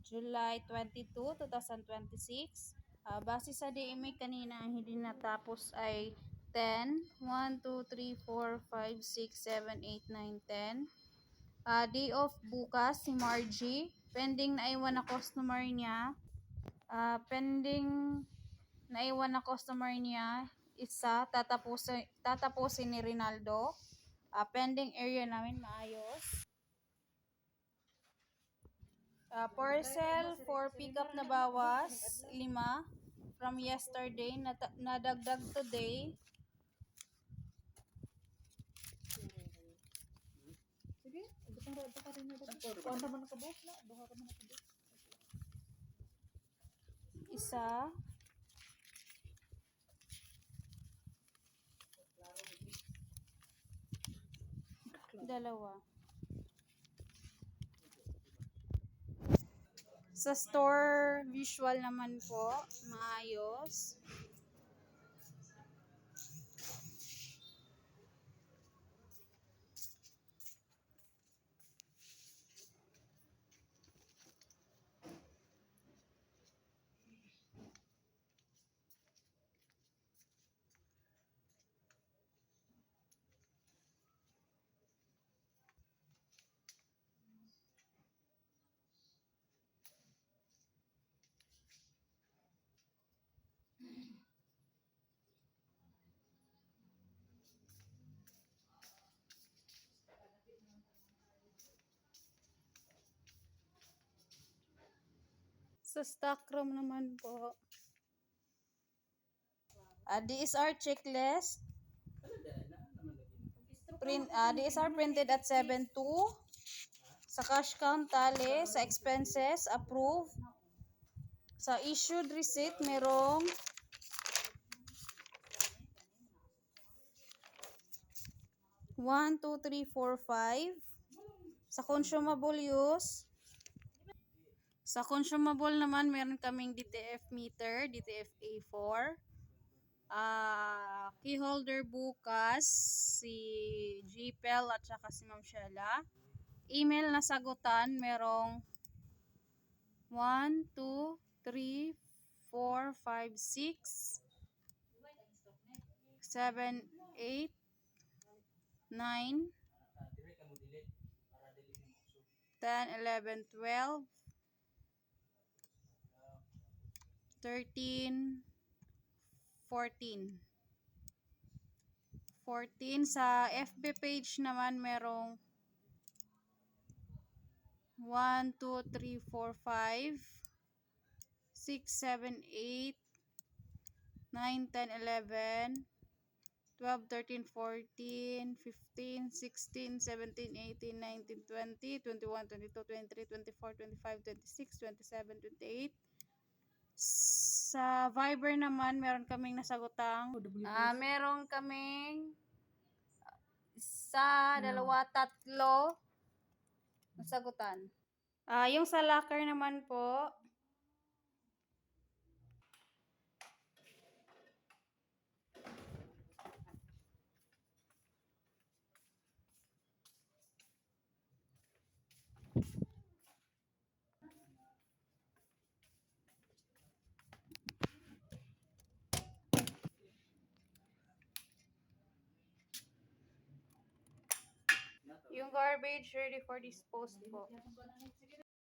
July 22, 2026. Base sa DMA kanina, ang hindi natapos ay 10, 1, 2, 3, 4, 5, 6, 7, 8, 9, 10. Day off bukas si Margie. Pending na iwan na customer niya. Pending na iwan na customer niya. Isa, tatapusin ni Rinaldo. Pending area namin maayos. Parcel for pickup na bawas, 5 from yesterday, nadagdag today. Sige, butang rada ka rin na dagdag. Kuha naman nakabot na, duha ka man nakabot. Isa. Dalawa. Sa store, visual naman po, maayos. Sa stock room naman po, DSR checklist. DSR printed at 7.2. Sa cash count tally, sa expenses, approve. Sa issued receipt, merong 1, 2, 3, 4, 5. Sa consumable use, sa consumable naman, meron kaming DTF meter, DTF A4. Key holder bukas, si GPL at saka si Ma'am Sheila. Email na sagutan, merong 1, 2, 3, 4, 5, 6, 7, 8, 9, 10, 11, 12, 13, 14. 14. Sa FB page naman merong 1, 2, 3, 4, 5, 6, 7, 8, 9, 10, 11, 12, 13, 14, 15, 16, 17, 18, 19, 20, 21, 22, 23, 24, 25, 26, 27, 28. Sa Viber naman, meron kaming nasagutang. Meron kaming isa, dalawa, tatlo nasagutan. Yung sa locker naman po, yung garbage ready for dispose po.